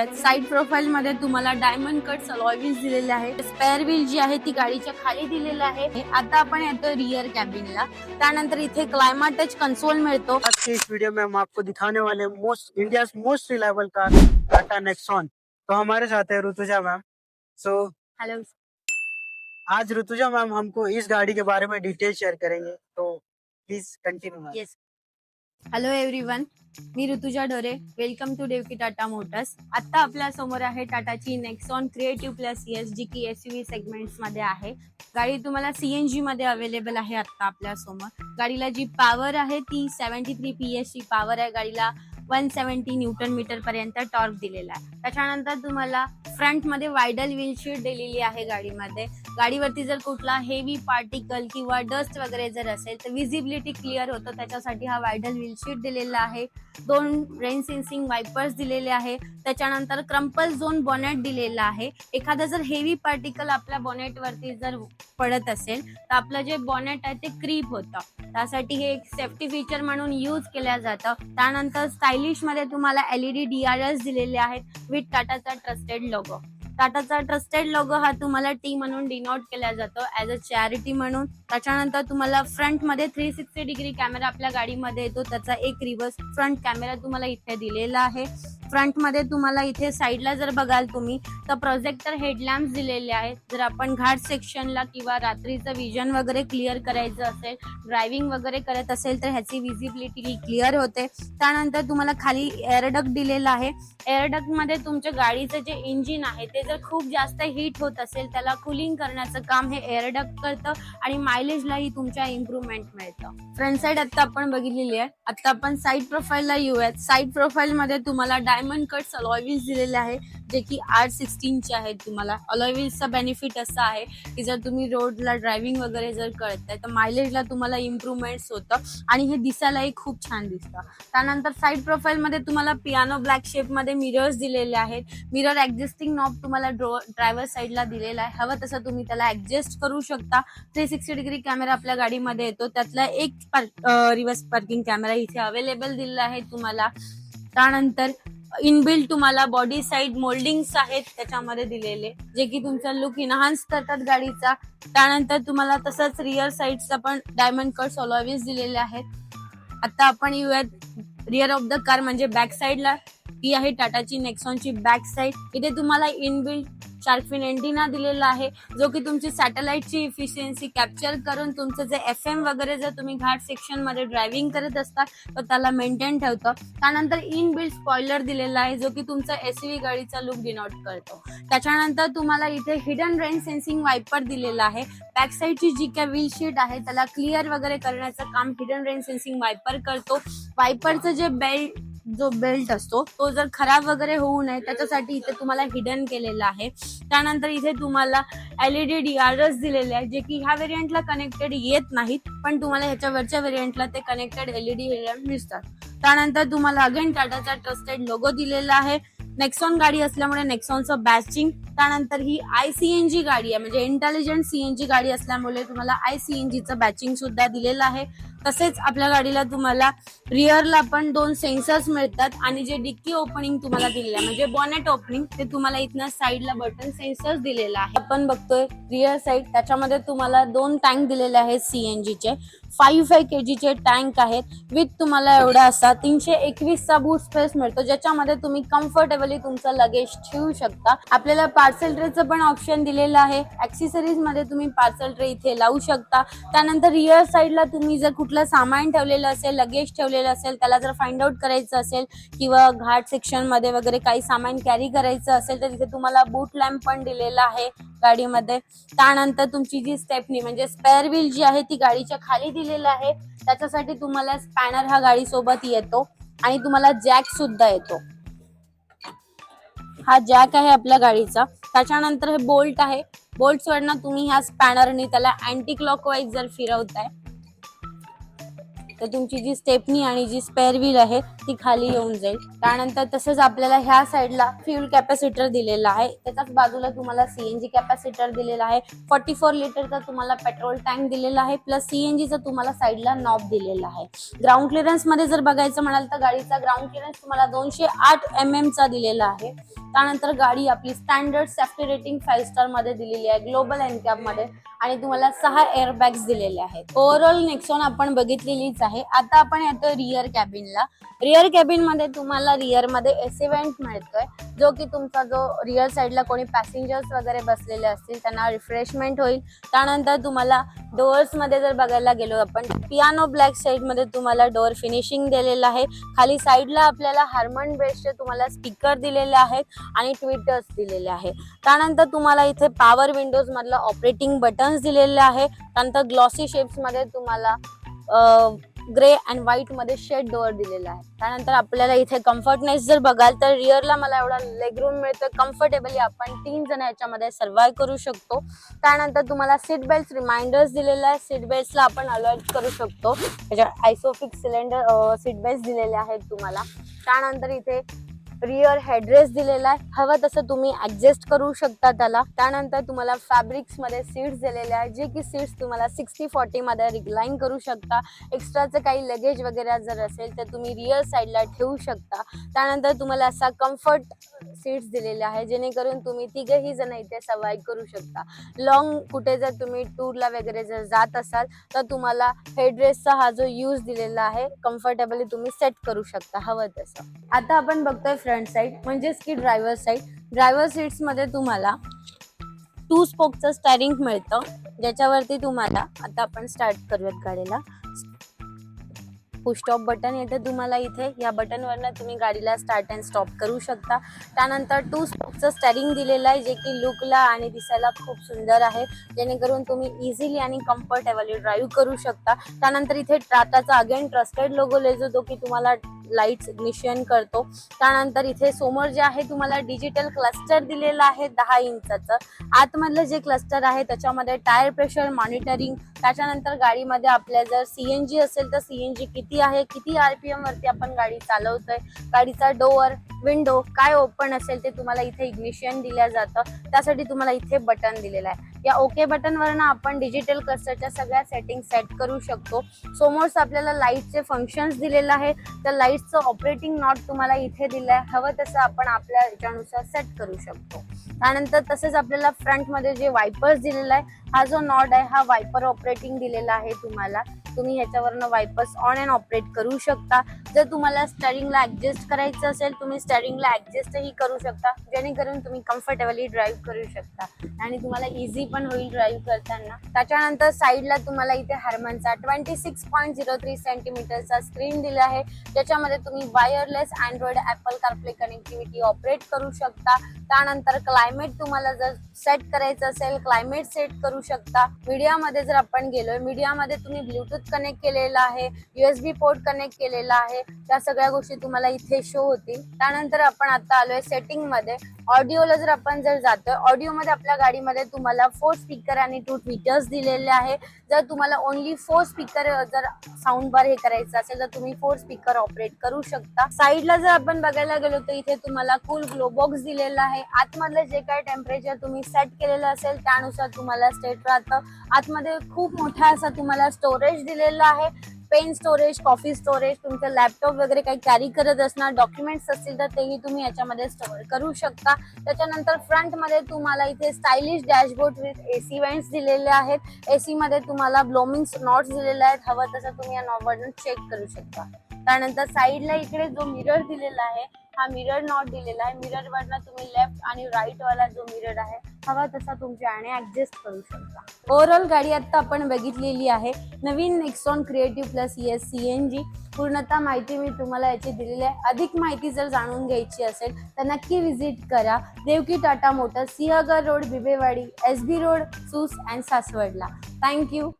Side profile मध्ये तुम्हाला diamond cut alloy wheels दिलेले आहे. स्पेअर व्हील जी आहे ती गाडीच्या खाली दिलेला आहे. आता आपण येतो रियर कॅबिनला. त्यानंतर इथे क्लायमेट टच कंसोल मिळतो. आज की इस वीडियो में हम आपको दिखाने वाले India most reliable car Tata Nexon. तो हमारे साथ है ऋतुजा मैम। सो हॅलो, आज ऋतुजा मैम हमको इस गाड़ी के बारे में डिटेल शेयर करेंगे, तो please continue. Yes. Hello everyone, मी Rutuja Dhore. Welcome to Devaki Tata motors. आता आपल्या समोर आहे टाटाची नेक्सॉन क्रिएटिव्ह प्लस एस, जी की एसयूव्ही सेगमेंट्स मध्ये आहे. गाडी तुम्हाला सीएनजी मध्ये अवेलेबल आहे. आता आपल्या समोर गाडीला जी पॉवर आहे ती 73 PS ची पॉवर आहे. गाडीला 170 न्यूटन मीटर पर्यंत टॉर्क दिलेला आहे. त्याच्यानंतर तुम्हाला फ्रंट मध्ये वायडल व्हील शीट दिलेली आहे. गाडीवरती जर कुठला हेवी पार्टिकल किंवा डस्ट वगैरे जर असेल तर विजिबिलिटी क्लिअर होतं, त्याच्यासाठी हा वायडल व्हील शीट दिलेला आहे. 2 रेन सेन्सिंग वायपर्स दिलेले आहे. त्याच्यानंतर क्रम्पल झोन बॉनेट दिलेला आहे. एखादा जर हेवी पार्टिकल आपल्या बॉनेट वरती जर पडत असेल तर आपलं जे बॉनेट आहे ते क्रीप होतं, त्यासाठी हे एक सेफ्टी फीचर म्हणून यूज केल्या जातं. त्यानंतर स्टायलिश मध्ये तुम्हाला LED DRS दिलेले आहेत विथ टाटाचा ट्रस्टेड लोगो. टाटाचा ट्रस्टेड लोगो हा तुम्हाला टी म्हणून डिनोट केला जातो ऍज अ चॅरिटी म्हणून. त्याच्यानंतर तुम्हाला फ्रंट मध्ये 360 डिग्री कॅमेरा आपल्या गाडीमध्ये येतो. त्याचा एक रिव्हर्स फ्रंट कॅमेरा तुम्हाला इथे दिलेला आहे. फ्रंट मध्ये तुम्हाला इथे साईडला जर बघाल तुम्ही तर प्रोजेक्टर हेडलॅम्प्स दिलेले आहेत. जर आपण घाट सेक्शनला किंवा रात्रीचं विजन वगैरे क्लिअर करायचं असेल, ड्रायव्हिंग वगैरे करत असेल तर ह्याची विजिबिलिटी क्लिअर होते. त्यानंतर तुम्हाला खाली एअरडक्ट दिलेला आहे. एअरडक्ट मध्ये तुमच्या गाडीचं जे इंजिन आहे ते जर खूप जास्त हीट होत असेल त्याला कुलिंग करण्याचं काम हे एअरडक्ट करतं आणि मायलेजलाही तुमच्या इम्प्रूव्हमेंट मिळतं. फ्रंट साइड आता आपण बघितलेली आहे. आता आपण साइड प्रोफाईलला येऊयात. साइड प्रोफाईल मध्ये तुम्हाला डायमंड कट्स अलॉय व्हील्स दिलेले आहे, जे की R16 चे आहेत. तुम्हाला अलॉय व्हील्सचा बेनिफिट असा आहे की जर तुम्ही रोडला ड्रायव्हिंग वगैरे जर करताय तर मायलेजला तुम्हाला इम्प्रूव्हमेंट्स होतं आणि हे दिसायलाही खूप छान दिसतं. त्यानंतर साइड प्रोफाईल मध्ये तुम्हाला पियानो ब्लॅक शेप मध्ये मिरर्स दिलेले आहेत. मिरर ऍडजस्टिंग नॉब तुम्हाला ड्रायव्हर साईडला दिलेला आहे. हवं तसं तुम्ही त्याला ऍडजस्ट करू शकता. 360 डिग्री कॅमेरा आपल्या गाडीमध्ये येतो. त्यातला एक रिव्हर्स पार्किंग कॅमेरा इथे अवेलेबल दिलेला आहे तुम्हाला. त्यानंतर इनबिल्ट तुम्हाला बॉडी साईड मोल्डिंग्स आहेत त्याच्यामध्ये दिलेले, जे की तुमचा लुक इन्हान्स करतात गाडीचा. त्यानंतर तुम्हाला तसंच रिअर साईडचा पण डायमंड कट्स अलॉय व्हील्स दिलेले आहेत. आता आपण येऊयात रिअर ऑफ द कार म्हणजे बॅक साईडला. ही आहे टाटाची नेक्सॉनची बॅक साईड. इथे तुम्हाला इनबिल्ट शार्क फिन एंटिना दिलेला आहे, जो की तुमची सॅटेलाइटची इफिशियन्सी कॅप्चर करून तुमचं जे FM वगैरे जर तुम्ही घाट सेक्शन मध्ये ड्रायव्हिंग करत असता तर त्याला मेंटेन ठेवतं. त्यानंतर इनबिल्ट स्पॉइलर दिलेला आहे, जो की तुमचा SUV गाडीचा लुक डिनोट करतो. त्याच्यानंतर तुम्हाला इथे हिडन रेन सेन्सिंग वायपर दिलेला आहे. बॅक साईडची जी काय व्हील शीट आहे त्याला क्लिअर वगैरे करण्याचं काम हिडन रेन सेन्सिंग वायपर करतो. वायपरचं जे बेल्ट असतो तो जर खराब वगैरे होऊ नये त्याच्यासाठी इथे तुम्हाला हिडन केलेला आहे. त्यानंतर इथे तुम्हाला LED DRS दिलेले आहे, जे की ह्या व्हेरियंटला कनेक्टेड येत नाहीत, पण तुम्हाला ह्याच्या वरच्या व्हेरियंटला ते कनेक्टेड LED हेडलॅम्प दिसतात. त्यानंतर तुम्हाला अगेन टाटाचा ट्रस्टेड लोगो दिलेला आहे. नेक्सॉन गाडी असल्यामुळे नेक्सॉनचं बॅचिंग. त्यानंतर ही ICNG गाडी आहे, म्हणजे इंटेलिजंट CNG गाडी असल्यामुळे तुम्हाला ICNGचं बॅचिंग सुद्धा दिलेलं आहे. तसेच आपल्या गाडीला तुम्हाला रिअरला पण 2 सेन्सर्स मिळतात आणि जे डिक्की ओपनिंग तुम्हाला दिलेलं आहे म्हणजे बॉनेट ओपनिंग ते तुम्हाला इथनं साईडला बटन सेन्सर्स दिलेला आहे. आपण बघतोय रिअर साईड, त्याच्यामध्ये तुम्हाला 2 टँक दिलेले आहेत CNGचे. 5 kgचे टँक आहेत विथ तुम्हाला एवढा असा 321चा बूट स्पेस मिळतो, ज्याच्यामध्ये तुम्ही कम्फर्टेबली तुमचं लगेज ठेवू शकता. आपल्याला पार्सल ट्रेचं पण ऑप्शन दिलेलं आहे. ऍक्सेसरीज मध्ये तुम्ही पार्सल ट्रे इथे लावू शकता. त्यानंतर रिअर साईडला तुम्ही जर कुठलं सामान ठेवलेलं असेल, लगेज ठेवलेलं असेल, त्याला जर फाइंड आउट करायचं असेल किंवा घाट सेक्शन मध्ये वगैरे काही सामान कॅरी करायचं असेल तर तिथे तुम्हाला बूट लॅम्प पण दिलेला आहे गाडीमध्ये. त्यानंतर तुमची जी स्टेपनी म्हणजे स्पेअर व्हील जी आहे ती गाडीच्या खाली दिलेला आहे. त्याच्यासाठी तुम्हाला स्पॅनर हा गाडी सोबत येतो आणि तुम्हाला जॅक सुद्धा येतो. हा जॅक आहे आपल्या गाडीचा. त्याच्यानंतर हे बोल्ट आहे. बोल्ट वरनं तुम्ही ह्या स्पॅनरनी त्याला अँटी क्लॉकवाईज जर फिरवताय तर तुमची जी स्टेपनी आणि जी स्पेअर व्हील आहे ती खाली येऊन जाईल. त्यानंतर तसंच आपल्याला ह्या साईडला फ्यूल कॅपॅसिटर दिलेला आहे. त्याच्याच बाजूला तुम्हाला सीएनजी कॅपॅसिटर दिलेला आहे. 44 लिटरचा तुम्हाला पेट्रोल टँक दिलेला आहे, प्लस सीएनजीचा तुम्हाला साईडला नॉब दिलेला आहे. ग्राउंड क्लिअरन्स मध्ये जर बघायचं म्हणाल तर गाडीचा ग्राउंड क्लिअरन्स तुम्हाला 208 mm चा दिलेला आहे. त्यानंतर गाडी आपली स्टँडर्ड सेफ्टी रेटिंग 5 स्टार मध्ये दिलेली आहे, ग्लोबल एनकॅप मध्ये, आणि तुम्हाला 6 एअरबॅग्स दिलेले आहेत. ओव्हरऑल नेक्सॉन आपण बघितलेलीच आहे. आता आपण येतो रिअर कॅबिनला. रिअर कॅबिन मध्ये तुम्हाला रिअर मध्ये एसी वेंट मिळतोय, जो की तुमचा जो रिअर साईडला कोणी पॅसेंजर्स वगैरे बसलेले असतील त्यांना रिफ्रेशमेंट होईल. त्यानंतर तुम्हाला डोअर्स मध्ये जर बघायला गेलो आपण, पियानो ब्लॅक साईड मध्ये तुम्हाला डोअर फिनिशिंग दिलेलं आहे. खाली साईडला आपल्याला हार्मन बेसचे तुम्हाला स्पीकर दिलेले आहेत आणि ट्विटर्स दिलेले आहे. त्यानंतर तुम्हाला इथे पॉवर विंडोज मधलं ऑपरेटिंग बटन्स दिलेले आहे. त्यानंतर ग्लॉसी शेप्स मध्ये तुम्हाला ग्रे अँड व्हाईट मध्ये शेड डोअर दिलेला आहे. त्यानंतर आपल्याला इथे कम्फर्टनेस जर बघाल तर रिअरला मला एवढा लेग रूम मिळतोय. कम्फर्टेबली आपण 3 जण याच्यामध्ये सर्व्हाइव्ह करू शकतो. त्यानंतर तुम्हाला सीट बेल्ट रिमाइंडर्स दिलेला आहे. सीट बेल्टला आपण अलर्ट करू शकतो. त्याच्या आयसोफिक्स सिलेंडर सीट बेल्ट दिलेले आहेत तुम्हाला. त्यानंतर इथे रिअर हेडरेस्ट दिलेला आहे, हवं तसं तुम्ही ऍडजस्ट करू शकता त्याला. त्यानंतर तुम्हाला फॅब्रिक्स मध्ये सीट्स दिलेले आहेत, जे की सीट्स तुम्हाला 60-40 मध्ये रिक्लाइन करू शकता. एक्स्ट्राचं काही लगेज वगैरे जर असेल तर तुम्ही रिअर साईडला ठेवू शकता. त्यानंतर तुम्हाला असा कम्फर्ट सीट्स दिलेले आहे, जेणेकरून तुम्ही तिघही जण इथे सर्व्हाइव्ह करू शकता. लॉंग कुठे जर तुम्ही टूरला वगैरे जर जात असाल तर तुम्हाला हेडरेस्टचा हा जो यूज दिलेला आहे कम्फर्टेबली तुम्ही सेट करू शकता हवं तसं. आता आपण बघतोय फ्रंट साईड, म्हणजेच की ड्रायव्हर साईड. ड्रायव्हर सीट्स मध्ये तुम्हाला 2 स्पोकचं स्टेअरिंग मिळतं, ज्याच्यावरती तुम्हाला, आता आपण स्टार्ट करूयात गाडीला. पुश स्टॉप बटन येतं तुम्हाला इथे. या बटनवरनं तुम्ही गाडीला स्टार्ट अँड स्टॉप करू शकता. त्यानंतर 2 स्पोकचं स्टेअरिंग दिलेलं आहे, जे की लुकला आणि दिसायला खूप सुंदर आहे, जेणेकरून तुम्ही इझिली आणि कम्फर्टेबली ड्राईव्ह करू शकता. त्यानंतर इथे टाटाचा अगेन ट्रस्टेड लोगो लेजो, जो की तुम्हाला लाईट्स इग्निशन करतो. त्यानंतर इथे समोर जे आहे तुम्हाला डिजिटल क्लस्टर दिलेला आहे 10 इंचाचं. आतमधलं जे क्लस्टर आहे त्याच्यामध्ये टायर प्रेशर मॉनिटरिंग, त्याच्यानंतर गाडीमध्ये आपल्या जर सीएनजी असेल तर सीएनजी किती आहे, किती आरपीएम वरती आपण गाडी चालवतोय, गाडीचा डोअर विंडो काय ओपन असेल ते तुम्हाला इथे इग्निशन दिलं जातं. त्यासाठी तुम्हाला इथे बटन दिलेलं आहे. या ओके बटनवरनं आपण डिजिटल क्लस्टरच्या सगळ्या सेटिंग सेट करू शकतो. समोरच आपल्याला लाईटचे फंक्शन्स दिलेलं आहे. त्या लाईटचं ऑपरेटिंग नॉट तुम्हाला इथे दिलं आहे, हवं तसं आपण आपल्या ह्याच्यानुसार सेट करू शकतो. त्यानंतर तसंच आपल्याला फ्रंटमध्ये जे वायपर्स दिलेला आहे, हा जो नॉट आहे हा वायपर ऑपरेटिंग दिलेला आहे तुम्हाला. तुम्ही ह्याच्यावरनं वायपर्स ऑन अँड ऑपरेट करू शकता. जर तुम्हाला स्टेअरिंगला ऍडजस्ट करायचं असेल तुम्ही स्टेअरिंगला ऍडजस्टही करू शकता, जेणेकरून तुम्ही कम्फर्टेबली ड्राईव्ह करू शकता आणि तुम्हाला इझी पण होईल ड्राईव्ह करताना. त्याच्यानंतर साईडला तुम्हाला इथे हार्मनचा 26.03 सेंटीमीटरचा स्क्रीन दिला आहे, ज्याच्यामध्ये तुम्ही wireless Android apple CarPlay connectivity operate करू शकता. त्यानंतर क्लायमेट तुम्हाला जर सेट करायचं असेल क्लायमेट सेट करू शकता. मीडियामध्ये जर आपण गेलोय, मीडियामध्ये तुम्ही ब्लूटूथ कनेक्ट केलेला आहे, USB पोर्ट कनेक्ट केलेला आहे, त्या सगळ्या गोष्टी तुम्हाला इथे शो होतील. त्यानंतर आपण आता आलोय सेटिंग मध्ये. ऑडिओला जर आपण जातोय, ऑडिओ मध्ये आपल्या गाडीमध्ये तुम्हाला 4 स्पीकर आणि 2 ट्विटर्स दिलेले आहे. जर तुम्हाला ओनली 4 स्पीकर जर साऊंड बार हे करायचं असेल तर तुम्ही 4 स्पीकर ऑपरेट करू शकता. साईडला जर आपण बघायला गेलो तर इथे तुम्हाला कूल ग्लो बॉक्स दिलेला आहे. आतमधलं जे काही टेम्परेचर तुम्ही सेट केलेलं असेल त्यानुसार तुम्हाला स्टेट राहतं. आतमध्ये खूप मोठा असा तुम्हाला स्टोरेज दिलेला आहे, पेन स्टोरेज, कॉफी स्टोरेज, तुमचं लॅपटॉप वगैरे काही कॅरी करत असणार डॉक्युमेंट्स असतील तर तेही तुम्ही याच्यामध्ये स्टोअर करू शकता. त्याच्यानंतर फ्रंटमध्ये तुम्हाला इथे stylish dashboard with AC vents दिलेले आहेत. एसी मध्ये तुम्हाला ब्लोमिंग नॉट्स दिलेले आहेत, हवं तसं तुम्ही या नॉबवरून चेक करू शकता. त्यानंतर साईडला इकडे जो मिरर दिलेला आहे हा मिरर नॉट दिलेला आहे. मिरर वरनं तुम्ही लेफ्ट आणि राईट वाला जो मिरर आहे हवा तसा तुमच्याने ऍडजस्ट करू शकता. ओव्हरऑल गाडी आता आपण बघितलेली आहे. नवीन Nexon creative plus ES CNG पूर्णतः माहिती मी तुम्हाला याची दिलेली आहे. अधिक माहिती जर जाणून घ्यायची असेल तर नक्की व्हिजिट करा Devaki Tata motors, Sinhagad road, Bibwewadi, SB road, Sus and सासवडला. थँक्यू.